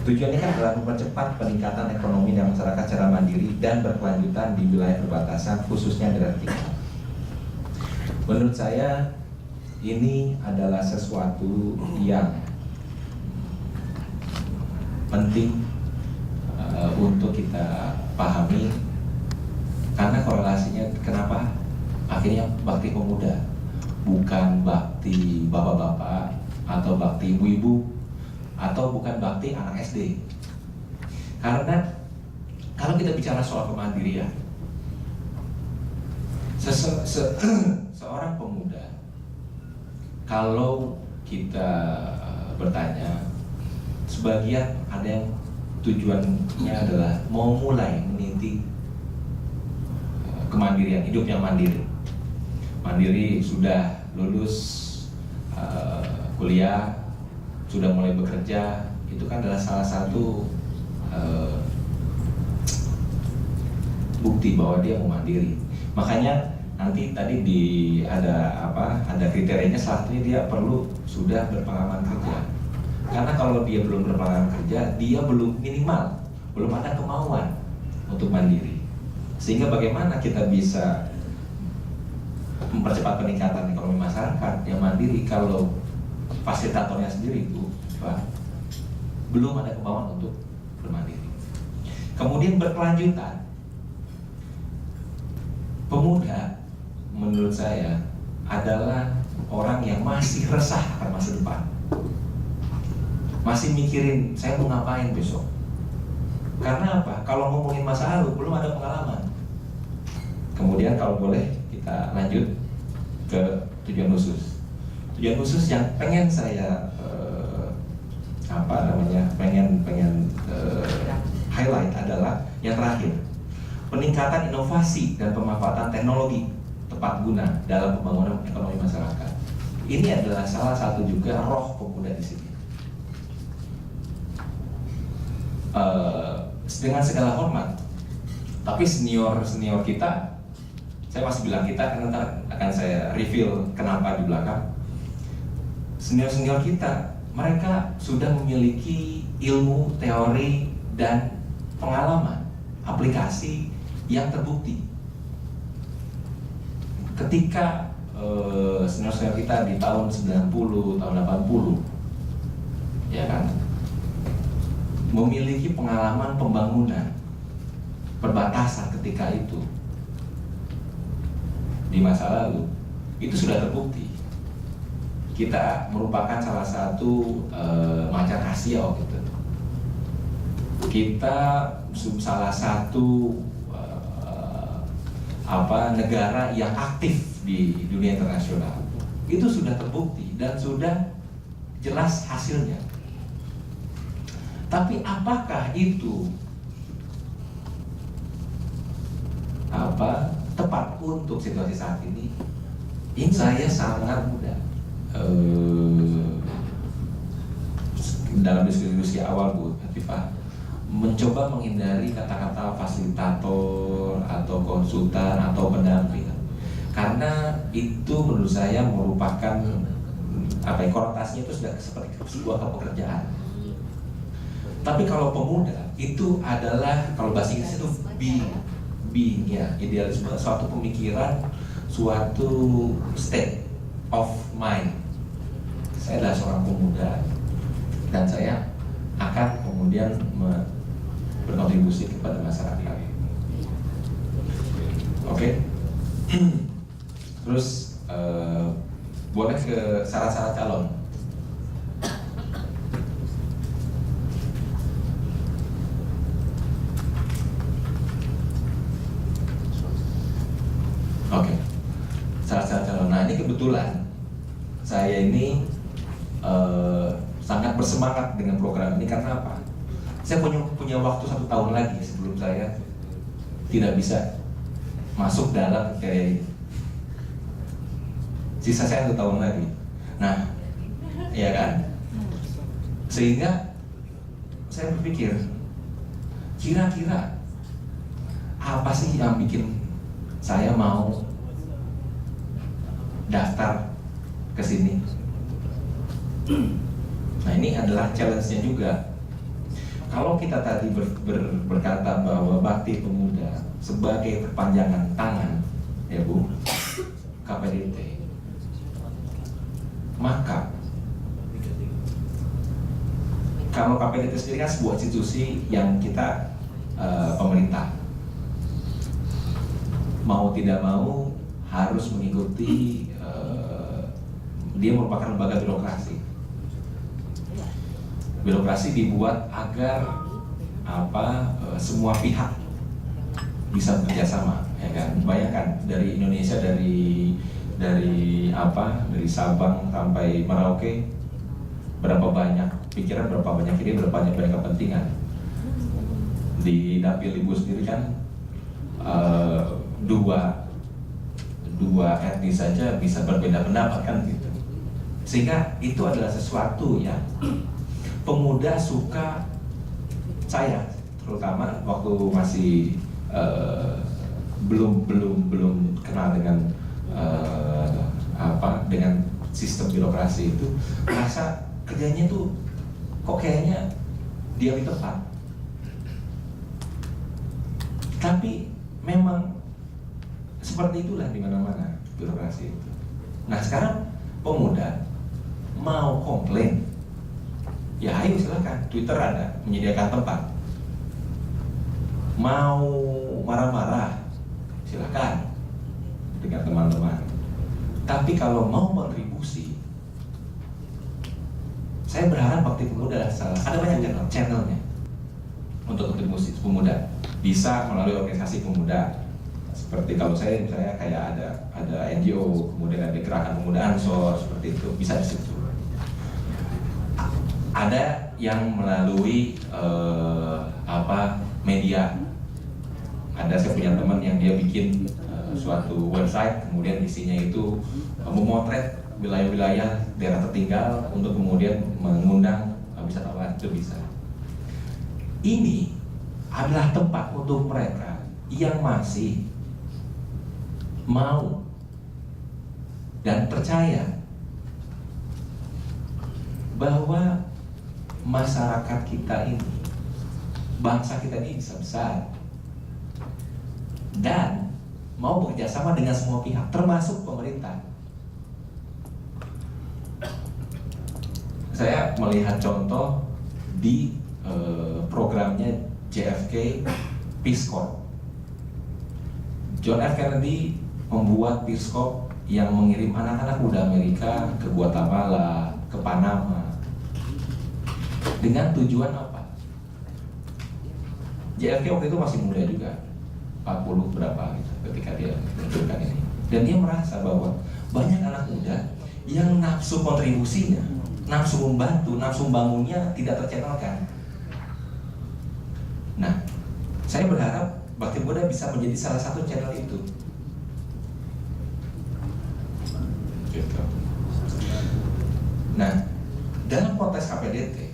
Tujuannya kan adalah mempercepat peningkatan ekonomi dan masyarakat secara mandiri dan berkelanjutan di wilayah perbatasan, khususnya di vertikal. Menurut saya ini adalah sesuatu yang penting untuk kita pahami, karena korelasinya kenapa akhirnya bakti pemuda bukan bakti bapak-bapak atau bakti ibu-ibu atau bukan bakti anak SD. Karena kalau kita bicara soal kemandirian, seorang pemuda, kalau kita bertanya, sebagian ada yang tujuannya adalah mau mulai meniti kemandirian, hidup yang mandiri. Mandiri sudah lulus kuliah, sudah mulai bekerja, itu kan adalah salah satu bukti bahwa dia mau mandiri. Makanya nanti tadi ada kriterianya, salah satunya dia perlu sudah berpengalaman kerja. Karena kalau dia belum berpengalaman kerja, dia belum ada kemauan untuk mandiri. Sehingga bagaimana kita bisa mempercepat peningkatan ekonomi masyarakat yang mandiri kalau fasilitatornya sendiri itu belum ada kemauan untuk bermandiri. Kemudian berkelanjutan, pemuda menurut saya adalah orang yang masih resah akan masa depan, masih mikirin saya mau ngapain besok. Karena apa? Kalau ngomongin masa lalu belum ada pengalaman. Kemudian kalau boleh kita lanjut ke tujuan khusus. Tujuan khusus yang pengen saya highlight adalah yang terakhir, peningkatan inovasi dan pemanfaatan teknologi tepat guna dalam pembangunan ekonomi masyarakat. Ini adalah salah satu juga roh pemuda di sini. Dengan segala hormat, tapi senior kita, saya masih bilang kita karena nanti akan saya reveal kenapa di belakang. Senior kita, mereka sudah memiliki ilmu, teori, dan pengalaman aplikasi yang terbukti. Ketika senior kita di tahun 90, tahun 80, ya kan, memiliki pengalaman pembangunan perbatasan ketika itu di masa lalu, itu sudah terbukti. Kita merupakan salah satu macan Asia waktu itu. Kita salah satu negara yang aktif di dunia internasional. Itu sudah terbukti dan sudah jelas hasilnya. Tapi apakah itu tepat untuk situasi saat ini? Ini saya sangat mudah dalam diskusi awal Bu Latifah mencoba menghindari kata-kata fasilitator atau konsultan atau pendamping, karena itu menurut saya merupakan konotasinya itu sudah seperti sebuah pekerjaan. Tapi kalau pemuda itu adalah, kalau bahasa Inggris itu being ya, idealisme, suatu pemikiran, suatu state of mind. Saya adalah seorang pemuda dan saya akan kemudian berkontribusi kepada masyarakat. Oke. Terus boleh ke syarat-syarat calon. Oke. Syarat-syarat calon. Nah, ini kebetulan saya ini sangat bersemangat dengan program ini. Karena apa? Saya punya waktu 1 tahun lagi sebelum saya tidak bisa masuk dalam kriteria ini. Sisa saya 1 tahun lagi. Nah, ya kan? Sehingga saya berpikir, kira-kira apa sih yang bikin saya mau daftar ke sini? Nah, ini adalah challenge-nya juga. Kalau kita tadi berkata bahwa bakti pemuda sebagai perpanjangan tangan, ya Bu, KPDT, maka kalau KPDT sendiri kan sebuah institusi yang kita pemerintah mau tidak mau harus mengikuti, dia merupakan lembaga birokrasi. Birokrasi dibuat agar semua pihak bisa bekerja sama, ya kan? Bayangkan dari Indonesia, dari Sabang sampai Merauke, berapa banyak pikiran, berapa banyak ide, berapa banyak kepentingan. Di dapil Ibu sendiri kan dua etnis saja bisa berbeda pendapat kan gitu. Sehingga itu adalah sesuatu yang pemuda suka. Saya terutama waktu masih belum kenal dengan dengan sistem birokrasi itu, merasa kerjanya tuh kok kayaknya dia di tempat. Tapi memang seperti itulah di mana-mana birokrasi itu. Nah sekarang pemuda mau komplain, ya ayo silakan, Twitter ada menyediakan tempat. Mau marah-marah, silakan dengan teman-teman. Tapi kalau mau kontribusi, saya berharap Bakti Pemuda ada banyak channelnya untuk kontribusi pemuda. Bisa melalui organisasi pemuda, seperti kalau saya misalnya kayak ada NGO, kemudian ada gerakan pemuda Ansor, seperti itu bisa di situ. Ada yang melalui media. Ada, saya punya teman yang dia bikin suatu website, kemudian isinya itu memotret wilayah-wilayah daerah tertinggal untuk kemudian mengundang wisatawan, itu bisa. Ini adalah tempat untuk mereka yang masih mau dan percaya bahwa masyarakat kita ini, bangsa kita ini bisa besar dan mau bekerjasama dengan semua pihak, termasuk pemerintah. Saya melihat contoh di programnya JFK Peace Corps. John F. Kennedy membuat Peace Corps yang mengirim anak-anak muda Amerika ke Guatemala, ke Panama, dengan tujuan apa? JFK waktu itu masih muda juga, 40 berapa gitu, ketika dia menunjukkan ini. Dan dia merasa bahwa banyak anak muda yang nafsu kontribusinya, nafsu membantu, nafsu membangunnya tidak terchannelkan. Nah, saya berharap Bakti Pemuda bisa menjadi salah satu channel itu. Gitu. Nah, dalam konteks KPDT,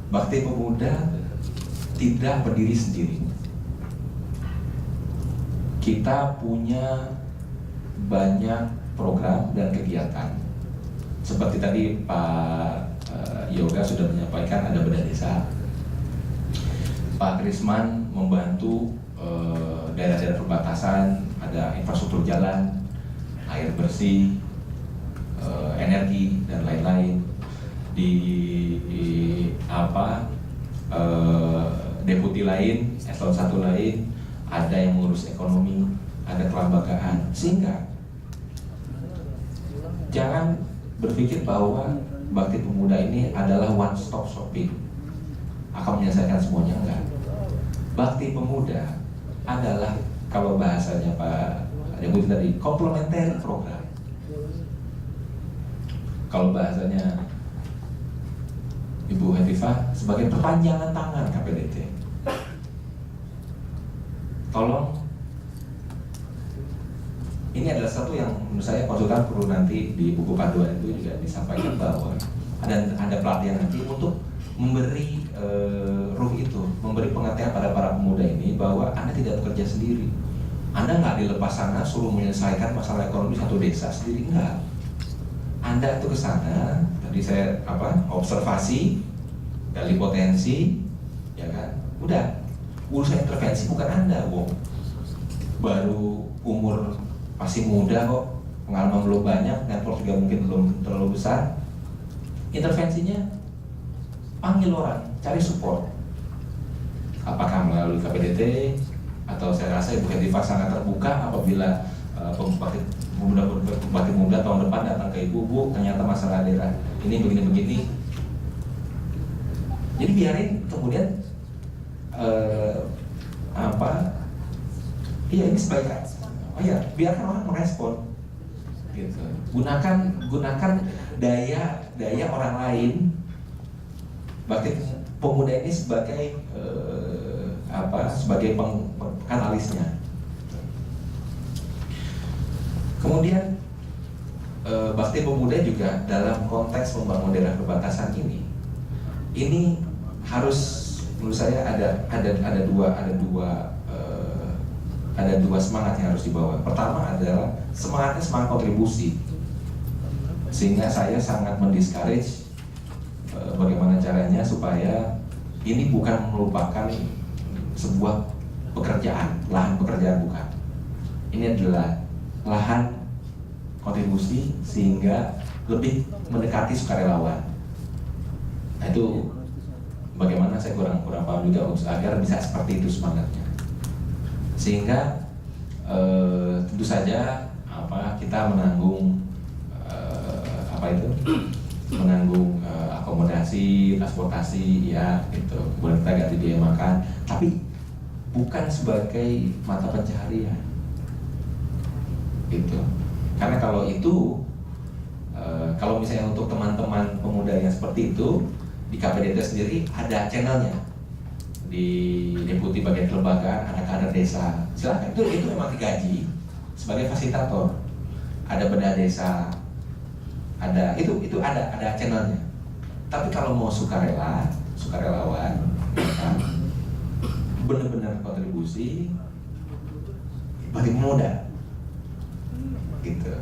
Bakti Pemuda tidak berdiri sendiri. Kita punya banyak program dan kegiatan. Seperti tadi Pak Yoga sudah menyampaikan, ada bedah desa. Pak Krisman membantu daerah-daerah perbatasan, ada infrastruktur jalan, air bersih, energi dan lain-lain. Di deputi lain, eselon 1 lain, ada yang mengurus ekonomi, ada kelembagaan. Sehingga jangan berpikir bahwa Bakti Pemuda ini adalah one stop shopping, akan menyelesaikan semuanya. Enggak. Bakti Pemuda adalah, kalau bahasanya Pak Deputi tadi, komplementer program. Kalau bahasanya Ibu Hetifah, sebagai perpanjangan tangan KPDT. Tolong, ini adalah satu yang menurut saya konsultan perlu nanti di buku panduan itu juga disampaikan bahwa ada pelatihan nanti untuk memberi ruh itu, memberi pengertian pada para pemuda ini bahwa Anda tidak bekerja sendiri. Anda nggak dilepas sana suruh menyelesaikan masalah ekonomi satu desa sendiri, enggak. Anda itu ke sana, tadi saya observasi, gali potensi, ya kan? Udah, urusan intervensi bukan Anda, Wong. Baru umur masih muda kok, pengalaman belum banyak, network juga mungkin belum terlalu besar. Intervensinya panggil orang, cari support. Apakah melalui KPDT atau saya rasa Ibu Hetiva sangat terbuka apabila Bupati Muda tahun depan datang ke Ibu, Bu, ternyata masalah daerah ini begini-begini. Jadi biarin kemudian ini sebaiknya, biarkan orang merespon, gitu. Gunakan daya orang lain, Bakti Pemuda ini sebagai sebagai kanalisnya. Kemudian Bakti Pemuda juga dalam konteks membangun daerah perbatasan ini harus, menurut saya ada dua semangat yang harus dibawa. Pertama adalah semangat kontribusi, sehingga saya sangat mendiscourage bagaimana caranya supaya ini bukan merupakan sebuah lahan pekerjaan, bukan. Ini adalah lahan kontribusi sehingga lebih mendekati sukarelawan. Nah, itu bagaimana saya kurang paham juga agar bisa seperti itu semangatnya. Sehingga tentu saja kita menanggung menanggung akomodasi, transportasi, ya gitu. Boleh kita ganti biaya makan, tapi bukan sebagai mata pencaharian, gitu. Karena kalau itu, kalau misalnya untuk teman-teman pemuda yang seperti itu di KPDT sendiri ada channelnya, di Deputi Bagian Kelembagaan ada kader desa, silakan, itu memang digaji sebagai fasilitator, ada bedah desa, ada itu ada channelnya. Tapi kalau mau sukarelawan, benar-benar kontribusi bagi pemuda, gitu.